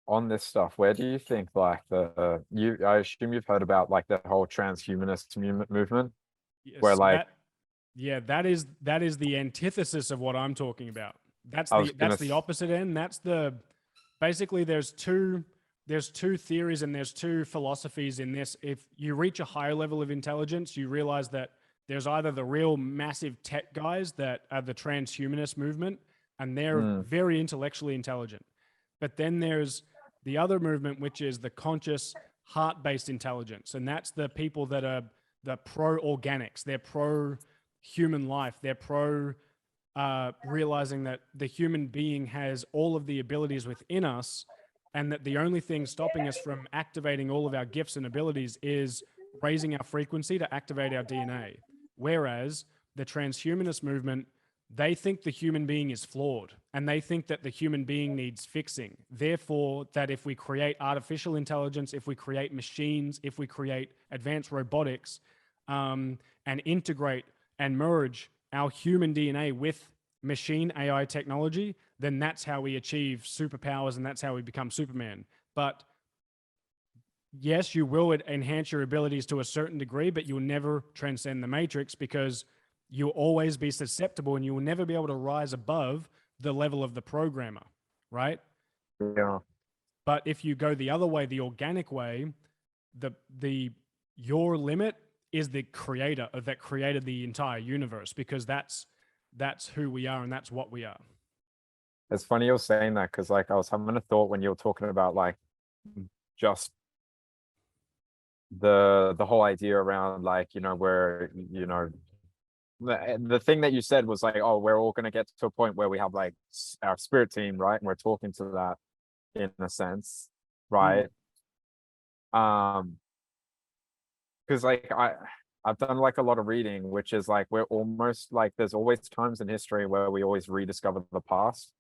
on this stuff, where do you think like I assume you've heard about like the whole transhumanist movement, where Yes, like yeah, that is the antithesis of what I'm talking about. I was gonna That's the opposite end. That's the basically there's two theories and there's two philosophies in this. If you reach a higher level of intelligence, you realize that there's either the real massive tech guys that are the transhumanist movement, and they're mm, very intellectually intelligent. But then there's the other movement, which is the conscious heart-based intelligence, and that's the people that are the pro organics. They're pro human life. They're pro realizing that the human being has all of the abilities within us, and that the only thing stopping us from activating all of our gifts and abilities is raising our frequency to activate our DNA. Whereas the transhumanist movement, they think the human being is flawed and they think that the human being needs fixing. Therefore, that if we create artificial intelligence, if we create machines, if we create advanced robotics, and integrate and merge our human DNA with machine AI technology, then that's how we achieve superpowers and that's how we become Superman. But yes, you will enhance your abilities to a certain degree, but you'll never transcend the matrix because you'll always be susceptible and you will never be able to rise above the level of the programmer, right? yeah. But if you go the other way, the organic way, the your limit is the creator of that created the entire universe, because that's who we are and that's what we are. It's funny you're saying that because like I was having a thought when you were talking about like just the whole idea around like where the thing that you said was like, oh, we're all going to get to a point where we have like our spirit team, right, and we're talking to that in a sense, Mm. right? um because like I've done like a lot of reading, which is like we're almost like there's always times in history where we always rediscover the past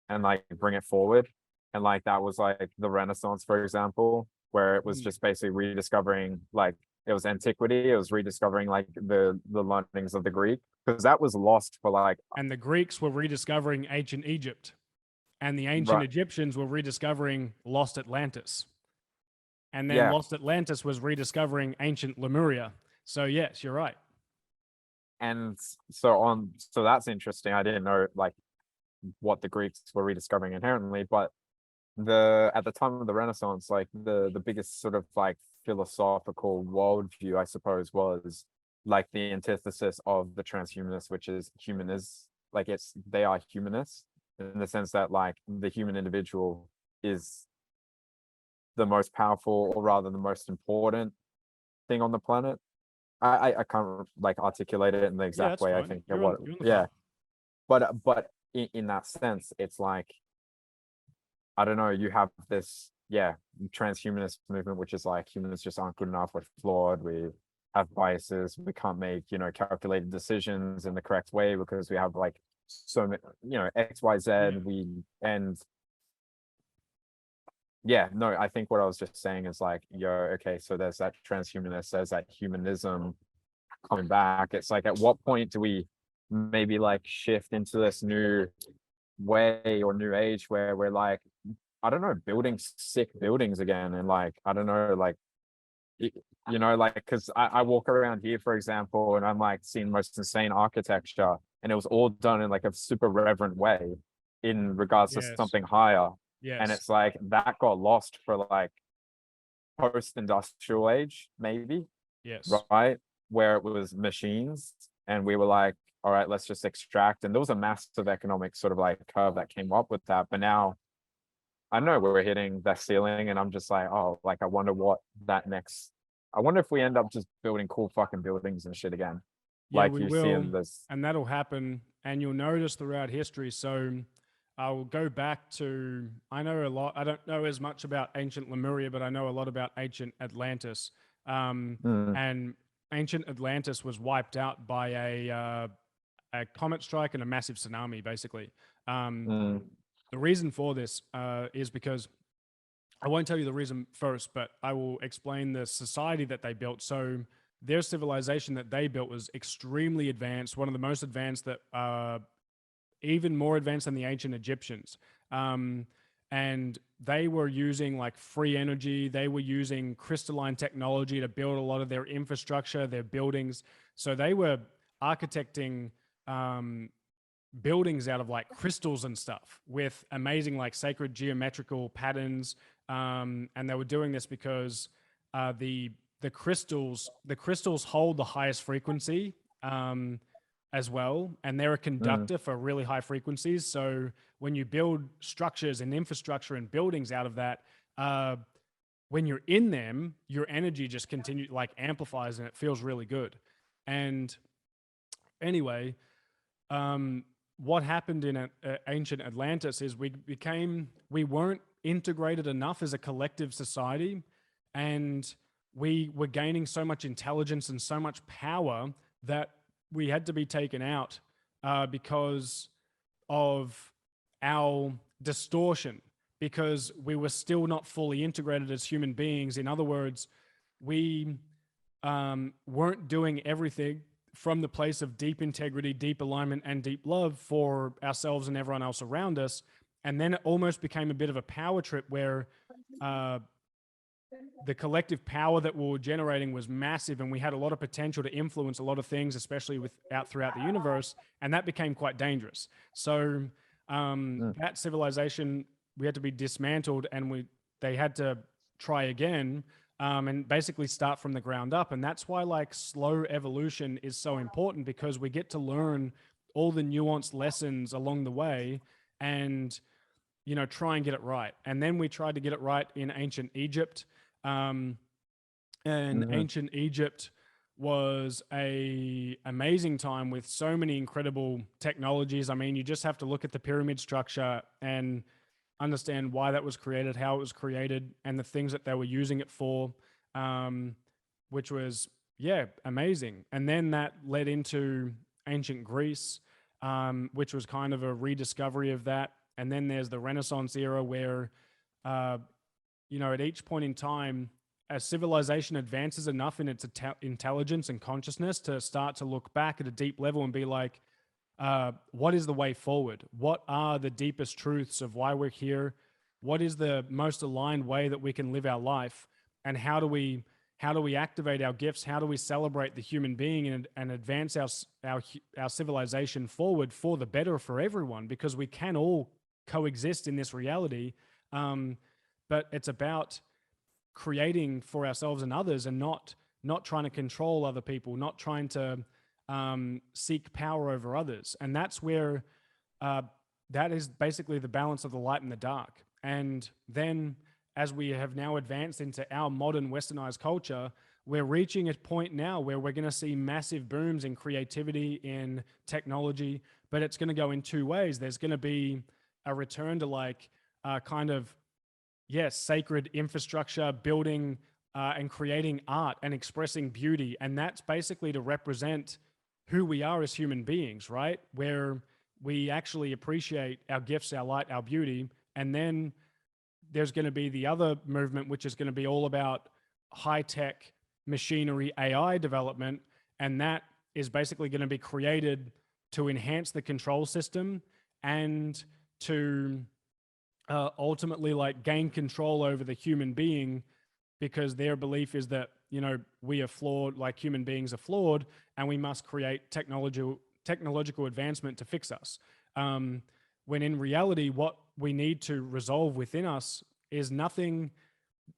and like bring it forward. And like that was like the Renaissance, for example, where it was Mm. just basically rediscovering like it was antiquity, it was rediscovering like the learnings of the Greek, because that was lost for like And the Greeks were rediscovering ancient Egypt, and the ancient right, Egyptians were rediscovering lost Atlantis. And then yeah. lost Atlantis was rediscovering ancient Lemuria. So yes, you're right. And so that's interesting. I didn't know like what the Greeks were rediscovering inherently, but the at the time of the Renaissance, like the biggest sort of like philosophical worldview, I suppose, was like the antithesis of the transhumanists, which is humanist. Like they are humanists in the sense that like the human individual is the most powerful, or rather the most important thing on the planet. I can't like articulate it in the Yeah, exact that's way I fine. think it was. You're on the Yeah, path. but in that sense, it's like I don't know, you have this, yeah, transhumanist movement, which is like humans just aren't good enough, we're flawed, we have biases, we can't make, calculated decisions in the correct way because we have like so many, X, Y, Z, Yeah. and yeah, no, I think what I was just saying is like, okay, so there's that transhumanist, there's that humanism coming back. It's like, at what point do we maybe like shift into this new way or new age where we're like, I don't know, building sick buildings again, and like I don't know, like like because I walk around here, for example, and I'm like seeing the most insane architecture, and it was all done in like a super reverent way in regards to Yes. something higher, and Yes. it's like that got lost for like post-industrial age, maybe, Yes. right? Where it was machines, and we were like, all right, let's just extract, and there was a massive economic sort of like curve that came up with that, but now I know we're hitting that ceiling, and I'm just like, oh, like I wonder what that next. I wonder if we end up just building cool fucking buildings and shit again, Yeah, like we you see will. in this. And that'll happen. And you'll notice throughout history. So I will go back to, I know a lot, I don't know as much about ancient Lemuria, but I know a lot about ancient Atlantis. Um, Mm, and ancient Atlantis was wiped out by a comet strike and a massive tsunami, basically. Um, mm, the reason for this is because I won't tell you the reason first, but I will explain the society that they built. So their civilization that they built was extremely advanced, one of the most advanced that even more advanced than the ancient Egyptians. Um, and they were using like free energy. They were using crystalline technology to build a lot of their infrastructure, their buildings. So they were architecting buildings out of like crystals and stuff with amazing like sacred geometrical patterns. And they were doing this because the crystals hold the highest frequency as well, and they're a conductor for really high frequencies. So when you build structures and infrastructure and buildings out of that, when you're in them, your energy just continues like amplifies, and it feels really good. And anyway, what happened in ancient Atlantis is we weren't integrated enough as a collective society, and we were gaining so much intelligence and so much power that we had to be taken out because of our distortion, because we were still not fully integrated as human beings. In other words, we weren't doing everything from the place of deep integrity, deep alignment, and deep love for ourselves and everyone else around us. And then it almost became a bit of a power trip where the collective power that we were generating was massive, and we had a lot of potential to influence a lot of things, especially throughout the universe, and that became quite dangerous. So that civilization, we had to be dismantled, and they had to try again, and basically start from the ground up. And that's why like slow evolution is so important, because we get to learn all the nuanced lessons along the way and, you know, try and get it right. And then we tried to get it right in ancient Egypt. Ancient Egypt was a amazing time with so many incredible technologies. I mean, you just have to look at the pyramid structure and understand why that was created, how it was created, and the things that they were using it for, which was, yeah, amazing. And then that led into ancient Greece, which was kind of a rediscovery of that. And then there's the Renaissance era where, you know, at each point in time, as civilization advances enough in its intelligence and consciousness to start to look back at a deep level and be like, what is the way forward? What are the deepest truths of why we're here? What is the most aligned way that we can live our life? And how do we activate our gifts? How do we celebrate the human being and advance our civilization forward for the better for everyone? Because we can all coexist in this reality. But it's about creating for ourselves and others, and not trying to control other people, not trying to seek power over others. And that's where that is basically the balance of the light and the dark. And then as we have now advanced into our modern westernized culture, we're reaching a point now where we're going to see massive booms in creativity, in technology, but it's going to go in two ways. There's going to be a return to like kind of, yes, sacred infrastructure, building and creating art and expressing beauty. And that's basically to represent who we are as human beings, right? Where we actually appreciate our gifts, our light, our beauty. And then there's going to be the other movement, which is going to be all about high-tech machinery, AI development. And that is basically going to be created to enhance the control system and to ultimately like gain control over the human being, because their belief is that, you know, we are flawed, like human beings are flawed, and we must create technological advancement to fix us. When in reality, what we need to resolve within us is nothing.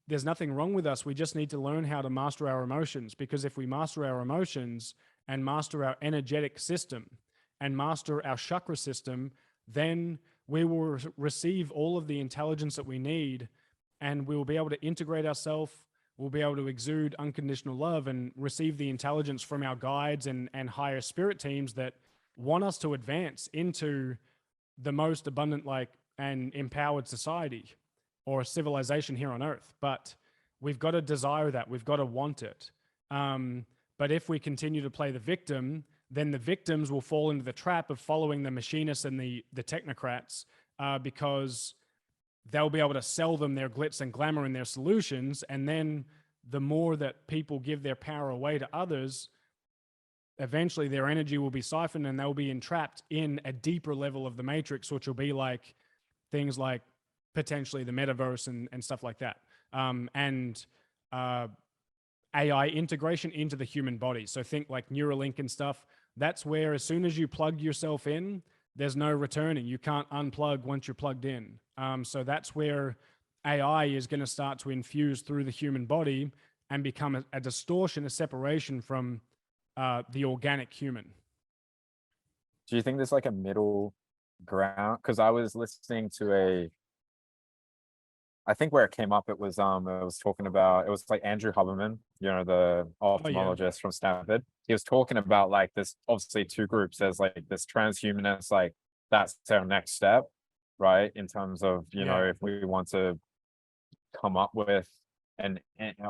There's nothing wrong with us. We just need to learn how to master our emotions, because if we master our emotions and master our energetic system and master our chakra system, then we will receive all of the intelligence that we need, and we will be able to integrate ourselves. We'll be able to exude unconditional love and receive the intelligence from our guides and higher spirit teams that want us to advance into the most abundant, like, and empowered society or civilization here on earth. But we've got to desire that. We've got to want it. But if we continue to play the victim, then the victims will fall into the trap of following the machinists and the technocrats, because they'll be able to sell them their glitz and glamour and their solutions. And then the more that people give their power away to others, eventually their energy will be siphoned and they'll be entrapped in a deeper level of the matrix, which will be like things like potentially the metaverse and stuff like that. And AI integration into the human body. So think like Neuralink and stuff. That's where as soon as you plug yourself in, there's no returning. You can't unplug once you're plugged in. So that's where AI is going to start to infuse through the human body and become a distortion, a separation from the organic human. Do you think there's like a middle ground? Because I was listening to I think where it came up, it was talking about, it was like Andrew Huberman, you know, the ophthalmologist from Stanford. He was talking about like this, obviously two groups. There's like this transhumanist, like that's our next step, right? In terms of, you know, if we want to come up with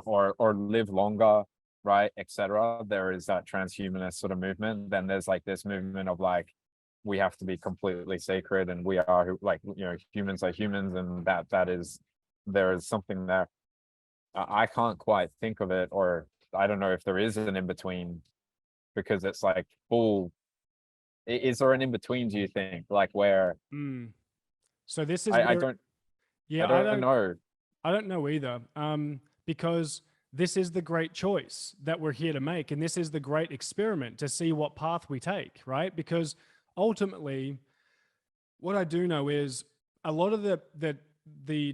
or live longer, right, etc. There is that transhumanist sort of movement. Then there's like this movement of like, we have to be completely sacred and we are who, like, you know, humans are humans, and that is, there is something there. I can't quite think of it, or I don't know if there is an in-between, because it's like full. Is there an in-between, do you think? Like where So this is I where, don't yeah, I don't know. I don't know either. Because this is the great choice that we're here to make, and this is the great experiment to see what path we take, right? Because ultimately, what I do know is a lot of the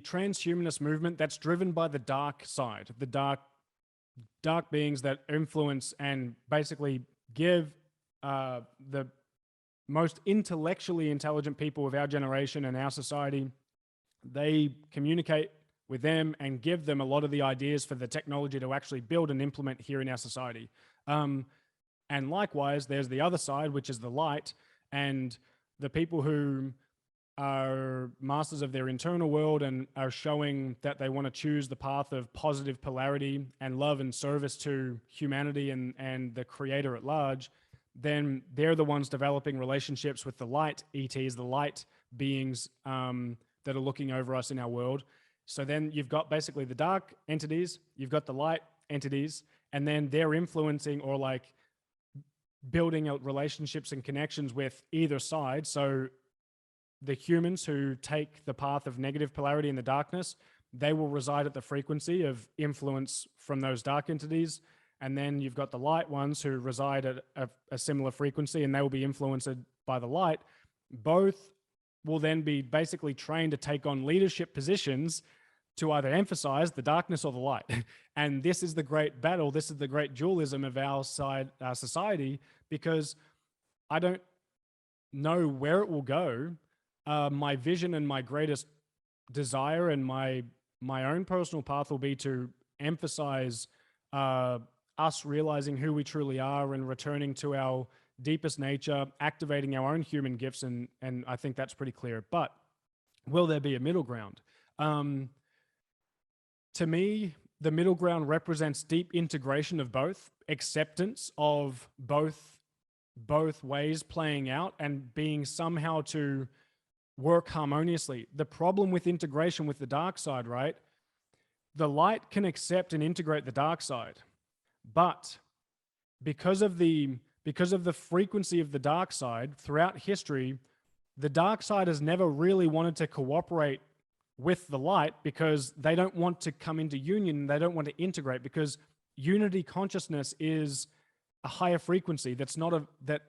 transhumanist movement that's driven by the dark side, the dark beings that influence and basically give the most intellectually intelligent people of our generation and our society, they communicate with them and give them a lot of the ideas for the technology to actually build and implement here in our society. And likewise, there's the other side, which is the light, and the people who are masters of their internal world and are showing that they want to choose the path of positive polarity and love and service to humanity and the creator at large. Then they're the ones developing relationships with the light ETs, the light beings that are looking over us in our world. So then you've got basically the dark entities, you've got the light entities, and then they're influencing or like building out relationships and connections with either side. So the humans who take the path of negative polarity in the darkness, they will reside at the frequency of influence from those dark entities. And then you've got the light ones who reside at a similar frequency, and they will be influenced by the light. Both will then be basically trained to take on leadership positions to either emphasize the darkness or the light. And this is the great battle. This is the great dualism of our society, because I don't know where it will go. My vision and my greatest desire and my own personal path will be to emphasize us realizing who we truly are and returning to our deepest nature, activating our own human gifts, and I think that's pretty clear. But will there be a middle ground? To me, the middle ground represents deep integration of both, acceptance of both ways playing out and being somehow to work harmoniously. The problem with integration with the dark side, right? The light can accept and integrate the dark side, but because of the frequency of the dark side throughout history, the dark side has never really wanted to cooperate with the light because they don't want to come into union. They don't want to integrate because unity consciousness is a higher frequency. That's not that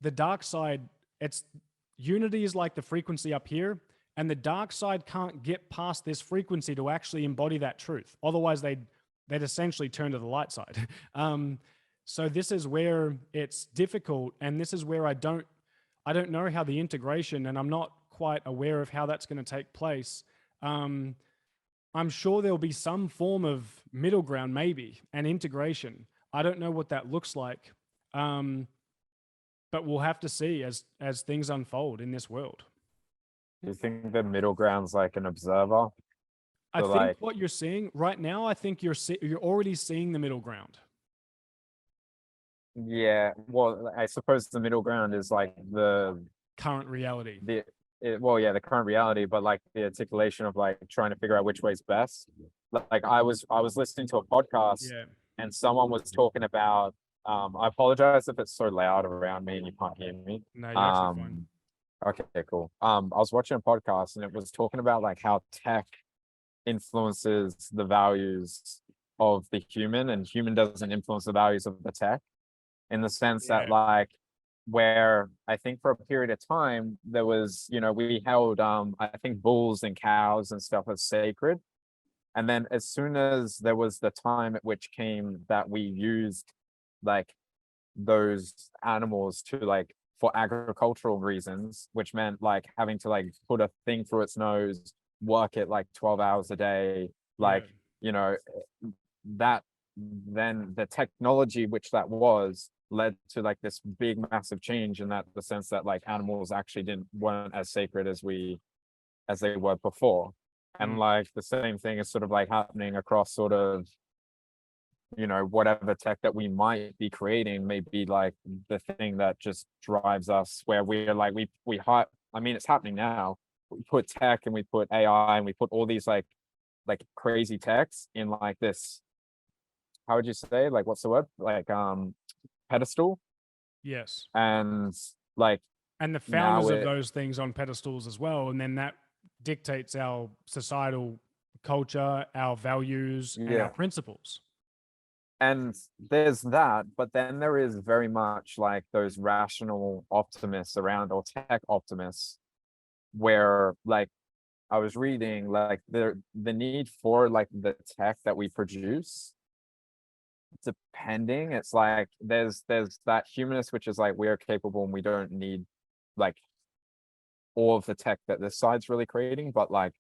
the dark side, it's unity is like the frequency up here, and the dark side can't get past this frequency to actually embody that truth. Otherwise, they'd essentially turn to the light side. So this is where it's difficult, and this is where I don't know how the integration, and I'm not quite aware of how that's going to take place. I'm sure there'll be some form of middle ground, maybe, and integration. I don't know what that looks like, but we'll have to see as things unfold in this world. Do you think the middle ground's like an observer? I think what you're seeing right now, I think you're already seeing the middle ground. Yeah, well, I suppose the middle ground is like the current reality. The current reality, but like the articulation of like trying to figure out which way's best. Like I was listening to a podcast, and someone was talking about. I apologize if it's so loud around me and you can't hear me. No, you're actually fine. Okay, cool. I was watching a podcast and it was talking about like how tech influences the values of the human, and human doesn't influence the values of the tech, in the sense that Yeah. like, where I think for a period of time there was, we held I think bulls and cows and stuff as sacred. And then as soon as there was the time at which came that we used like those animals to like for agricultural reasons, which meant like having to like put a thing through its nose, work it like 12 hours a day, Yeah. like, you know, that then the technology which that was led to like this big massive change in that the sense that like animals actually weren't as sacred as they were before. And Mm. like the same thing is sort of like happening across sort of, whatever tech that we might be creating may be like the thing that just drives us, where we're like we hire, I mean it's happening now. We put tech and we put AI and we put all these like crazy techs in like this, how would you say, like what's the word? Like pedestal. Yes. And like And the now founders of it those things on pedestals as well. And then that dictates our societal culture, our values, and our yeah. principles. And there's that, but then there is very much like those rational optimists around, or tech optimists, where like I was reading like the need for like the tech that we produce, depending, it's like there's that humanist which is like we're capable and we don't need like all of the tech that this side's really creating, but like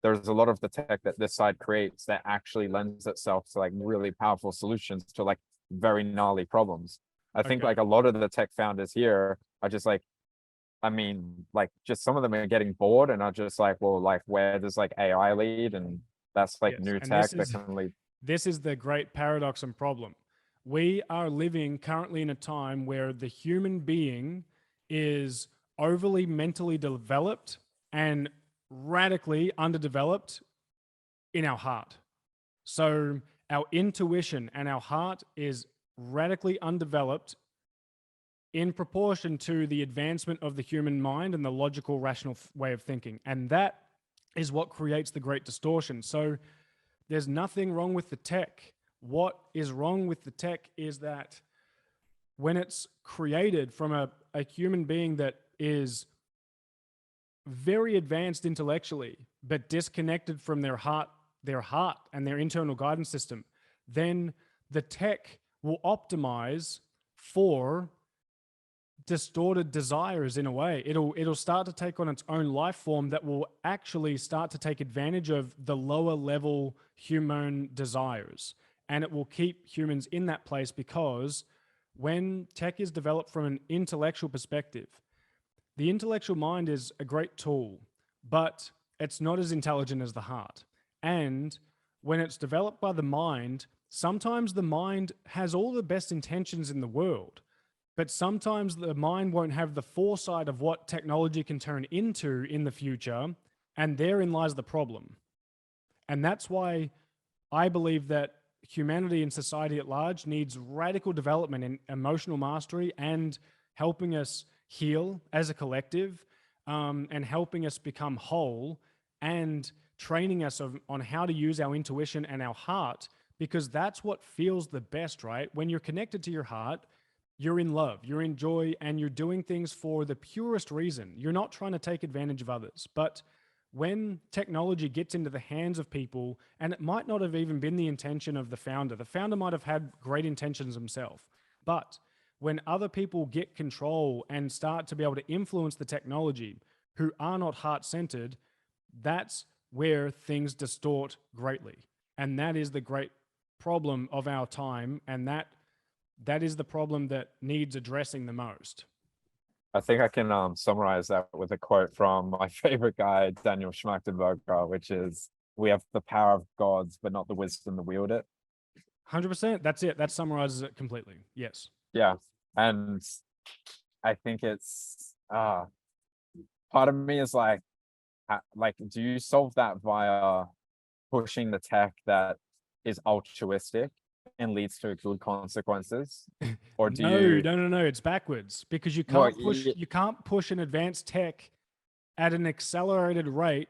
there's a lot of the tech that this side creates that actually lends itself to like really powerful solutions to like very gnarly problems. I think Okay. like a lot of the tech founders here are just like, I mean, like just some of them are getting bored and are just like, well, like where does like AI lead? And that's like Yes. new And tech that can lead. this is the great paradox and problem. We are living currently in a time where the human being is overly mentally developed and radically underdeveloped in our heart. So our intuition and our heart is radically undeveloped in proportion to the advancement of the human mind and the logical, rational way of thinking. And that is what creates the great distortion. So there's nothing wrong with the tech. What is wrong with the tech is that when it's created from a human being that is very advanced intellectually, but disconnected from their heart and their internal guidance system, then the tech will optimize for distorted desires in a way. It'll start to take on its own life form that will actually start to take advantage of the lower level human desires. And it will keep humans in that place because when tech is developed from an intellectual perspective, the intellectual mind is a great tool, but it's not as intelligent as the heart. And when it's developed by the mind, sometimes the mind has all the best intentions in the world, but sometimes the mind won't have the foresight of what technology can turn into in the future. And therein lies the problem. And that's why I believe that humanity and society at large needs radical development in emotional mastery and helping us heal as a collective, and helping us become whole and training us on how to use our intuition and our heart, because that's what feels the best, right? When you're connected to your heart, you're in love, you're in joy, and you're doing things for the purest reason. You're not trying to take advantage of others. But when technology gets into the hands of people, and it might not have even been the intention of the founder might have had great intentions himself. But when other people get control and start to be able to influence the technology who are not heart centered, that's where things distort greatly. And that is the great problem of our time. And that is the problem that needs addressing the most. I think I can summarize that with a quote from my favorite guy, Daniel Schmachtenberger, which is, we have the power of gods, but not the wisdom to wield it. 100%. That's it. That summarizes it completely. Yes. Yeah. And I think it's part of me is like, do you solve that via pushing the tech that is altruistic, and leads to good consequences? Or do No, you, no, no, no. It's backwards because well, you can't push an advanced tech at an accelerated rate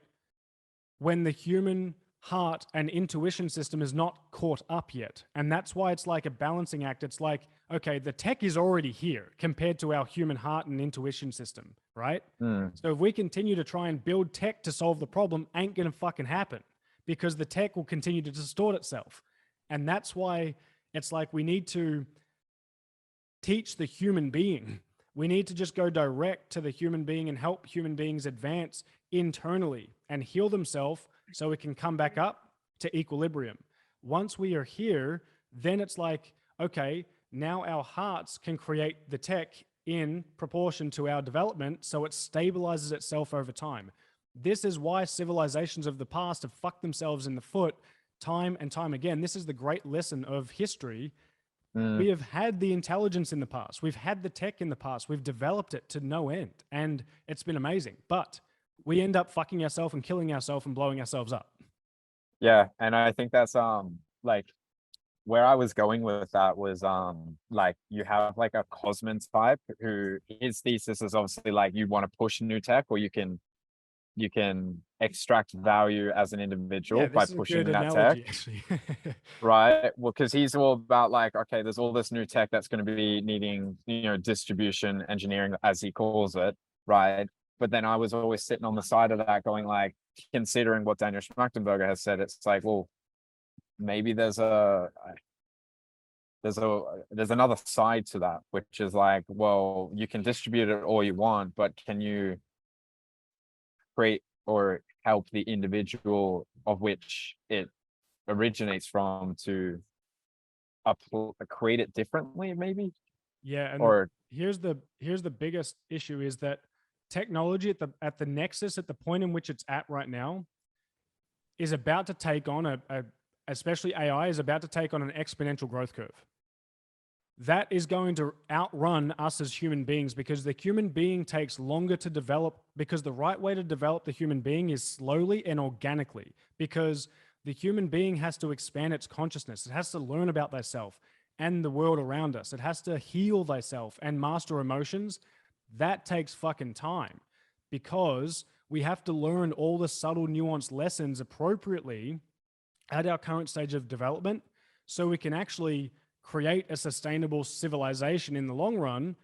when the human heart and intuition system is not caught up yet. And that's why it's like a balancing act. It's like, okay, the tech is already here compared to our human heart and intuition system, right? mm, So if we continue to try and build tech to solve the problem, ain't gonna fucking happen because the tech will continue to distort itself. And that's why it's like we need to teach the human being. We need to just go direct to the human being and help human beings advance internally and heal themselves so it can come back up to equilibrium. Once we are here, then it's like, okay, now our hearts can create the tech in proportion to our development so it stabilizes itself over time. This is why civilizations of the past have fucked themselves in the foot time and time again. This is the great lesson of history. We have had the intelligence in the past. We've had the tech in the past. We've developed it to no end. And it's been amazing. But we end up fucking ourselves and killing ourselves and blowing ourselves up. yeah, and I think that's like where I was going with that was like you have like a Cosman type who his thesis is obviously like you want to push new tech, or you can extract value as an individual by This is a pushing good that tech. analogy, actually. Right. Well, because he's all about like, okay, there's all this new tech that's going to be needing, distribution engineering, as he calls it. Right. But then I was always sitting on the side of that going like, considering what Daniel Schmachtenberger has said, it's like, well, maybe there's another side to that, which is like, well, you can distribute it all you want, but can you create or help the individual of which it originates from to create it differently, maybe? Yeah, and Or here's the biggest issue is that technology at the nexus, at the point in which it's at right now, is about to take on especially AI is about to take on an exponential growth curve. That is going to outrun us as human beings because the human being takes longer to develop, because the right way to develop the human being is slowly and organically, because the human being has to expand its consciousness. It has to learn about thyself and the world around us. It has to heal thyself and master emotions. That takes fucking time because we have to learn all the subtle, nuanced lessons appropriately at our current stage of development so we can actually create a sustainable civilization in the long run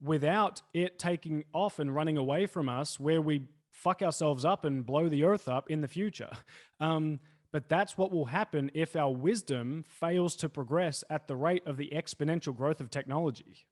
without it taking off and running away from us where we fuck ourselves up and blow the earth up in the future. But that's what will happen if our wisdom fails to progress at the rate of the exponential growth of technology.